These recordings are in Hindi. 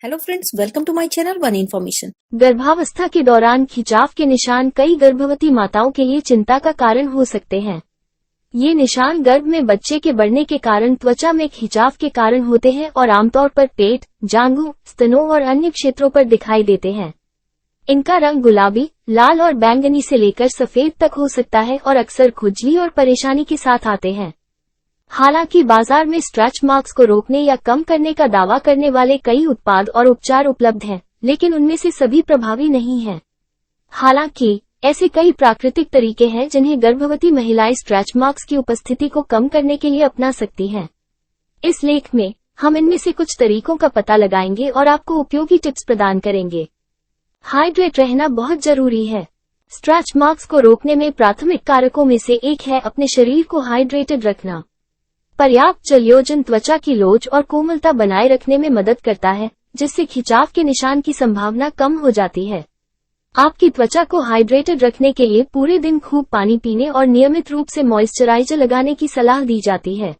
Hello friends, welcome to my channel one information. गर्भावस्था के दौरान खिंचाव के निशान कई गर्भवती माताओं के लिए चिंता का कारण हो सकते हैं। ये निशान गर्भ में बच्चे के बढ़ने के कारण त्वचा में खिंचाव के कारण होते हैं और आमतौर पर पेट, जांघों, स्तनों और अन्य क्षेत्रों पर दिखाई देते हैं। इनका रंग गुलाबी, लाल और बैंगनी से लेकर सफेद तक हो सकता है और अक्सर खुजली और परेशानी के साथ आते हैं। हालांकि बाजार में स्ट्रेच मार्क्स को रोकने या कम करने का दावा करने वाले कई उत्पाद और उपचार उपलब्ध हैं, लेकिन उनमें से सभी प्रभावी नहीं हैं। हालांकि ऐसे कई प्राकृतिक तरीके हैं जिन्हें गर्भवती महिलाएं स्ट्रेच मार्क्स की उपस्थिति को कम करने के लिए अपना सकती हैं। इस लेख में हम इनमें से कुछ तरीकों का पता लगाएंगे और आपको उपयोगी टिप्स प्रदान करेंगे। हाइड्रेट रहना बहुत जरूरी है। स्ट्रेच मार्क्स को रोकने में प्राथमिक कारकों में से एक है अपने शरीर को हाइड्रेटेड रखना। पर्याप्त जलयोजन त्वचा की लोच और कोमलता बनाए रखने में मदद करता है, जिससे खिंचाव के निशान की संभावना कम हो जाती है। आपकी त्वचा को हाइड्रेटेड रखने के लिए पूरे दिन खूब पानी पीने और नियमित रूप से मॉइस्चराइजर लगाने की सलाह दी जाती है।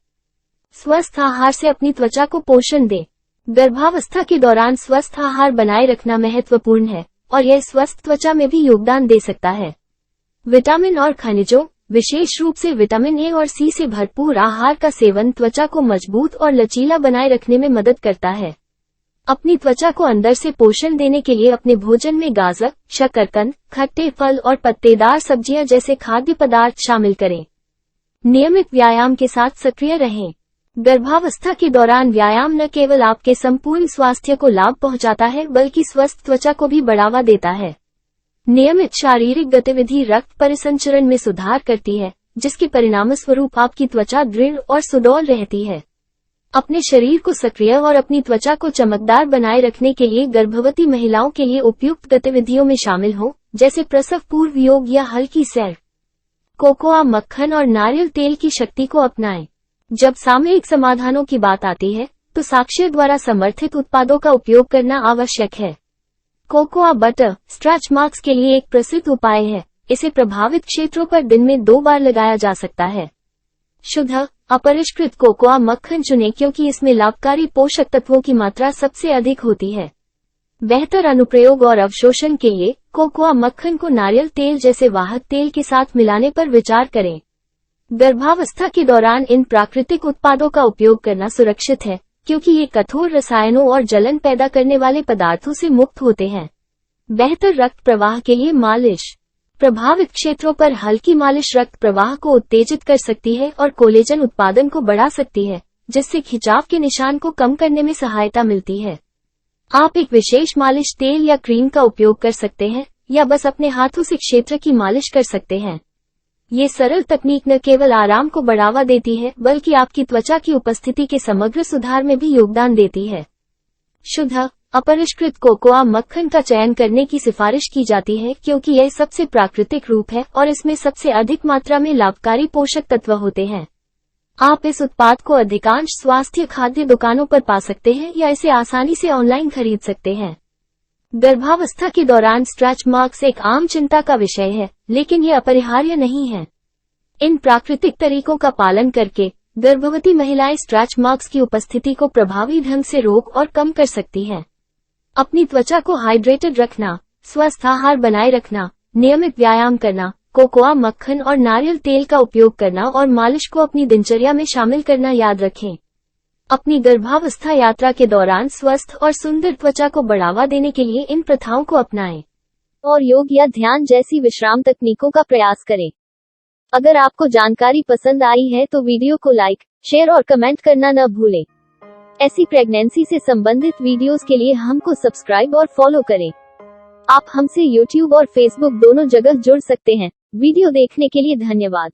स्वस्थ आहार से अपनी त्वचा को पोषण दें। गर्भावस्था के दौरान स्वस्थ आहार बनाए रखना महत्वपूर्ण है और यह स्वस्थ त्वचा में भी योगदान दे सकता है। विटामिन और खनिजों, विशेष रूप से विटामिन ए और सी से भरपूर आहार का सेवन त्वचा को मजबूत और लचीला बनाए रखने में मदद करता है। अपनी त्वचा को अंदर से पोषण देने के लिए अपने भोजन में गाजर, शकरकंद, खट्टे फल और पत्तेदार सब्जियां जैसे खाद्य पदार्थ शामिल करें। नियमित व्यायाम के साथ सक्रिय रहें। गर्भावस्था के दौरान व्यायाम न केवल आपके संपूर्ण स्वास्थ्य को लाभ पहुंचाता है, बल्कि स्वस्थ त्वचा को भी बढ़ावा देता है। नियमित शारीरिक गतिविधि रक्त परिसंचरण में सुधार करती है, जिसके परिणामस्वरूप आपकी त्वचा दृढ़ और सुडौल रहती है। अपने शरीर को सक्रिय और अपनी त्वचा को चमकदार बनाए रखने के लिए गर्भवती महिलाओं के लिए उपयुक्त गतिविधियों में शामिल हो, जैसे प्रसव पूर्व योग या हल्की सैर। कोकोआ मक्खन और नारियल तेल की शक्ति को अपनाएं। जब सामयिक समाधानों की बात आती है, तो साक्ष्य द्वारा समर्थित उत्पादों का उपयोग करना आवश्यक है। कोकोआ बटर स्ट्रेच मार्क्स के लिए एक प्रसिद्ध उपाय है। इसे प्रभावित क्षेत्रों पर दिन में 2 बार लगाया जा सकता है। शुद्ध अपरिष्कृत कोकोआ मक्खन चुनें क्योंकि इसमें लाभकारी पोषक तत्वों की मात्रा सबसे अधिक होती है। बेहतर अनुप्रयोग और अवशोषण के लिए कोकोआ मक्खन को नारियल तेल जैसे वाहक तेल के साथ मिलाने पर विचार करें। गर्भावस्था के दौरान इन प्राकृतिक उत्पादों का उपयोग करना सुरक्षित है, क्योंकि ये कठोर रसायनों और जलन पैदा करने वाले पदार्थों से मुक्त होते हैं। बेहतर रक्त प्रवाह के लिए मालिश। प्रभावित क्षेत्रों पर हल्की मालिश रक्त प्रवाह को उत्तेजित कर सकती है और कोलेजन उत्पादन को बढ़ा सकती है, जिससे खिंचाव के निशान को कम करने में सहायता मिलती है। आप एक विशेष मालिश तेल या क्रीम का उपयोग कर सकते हैं, या बस अपने हाथों से क्षेत्र की मालिश कर सकते हैं। ये सरल तकनीक न केवल आराम को बढ़ावा देती है, बल्कि आपकी त्वचा की उपस्थिति के समग्र सुधार में भी योगदान देती है। शुद्ध अपरिष्कृत कोकोआ मक्खन का चयन करने की सिफारिश की जाती है, क्योंकि यह सबसे प्राकृतिक रूप है और इसमें सबसे अधिक मात्रा में लाभकारी पोषक तत्व होते हैं। आप इस उत्पाद को अधिकांश स्वास्थ्य खाद्य दुकानों पर पा सकते हैं या इसे आसानी से ऑनलाइन खरीद सकते हैं। गर्भावस्था के दौरान स्ट्रेच मार्क्स एक आम चिंता का विषय है, लेकिन ये अपरिहार्य नहीं है। इन प्राकृतिक तरीकों का पालन करके गर्भवती महिलाएं स्ट्रेच मार्क्स की उपस्थिति को प्रभावी ढंग से रोक और कम कर सकती हैं। अपनी त्वचा को हाइड्रेटेड रखना, स्वस्थ आहार बनाए रखना, नियमित व्यायाम करना, कोकोआ मक्खन और नारियल तेल का उपयोग करना और मालिश को अपनी दिनचर्या में शामिल करना याद रखें। अपनी गर्भावस्था यात्रा के दौरान स्वस्थ और सुंदर त्वचा को बढ़ावा देने के लिए इन प्रथाओं को अपनाएं और योग या ध्यान जैसी विश्राम तकनीकों का प्रयास करें। अगर आपको जानकारी पसंद आई है तो वीडियो को लाइक, शेयर और कमेंट करना न भूलें। ऐसी प्रेगनेंसी से संबंधित वीडियोस के लिए हमको सब्सक्राइब और फॉलो करें। आप हमसे YouTube और Facebook दोनों जगह जुड़ सकते हैं। वीडियो देखने के लिए धन्यवाद।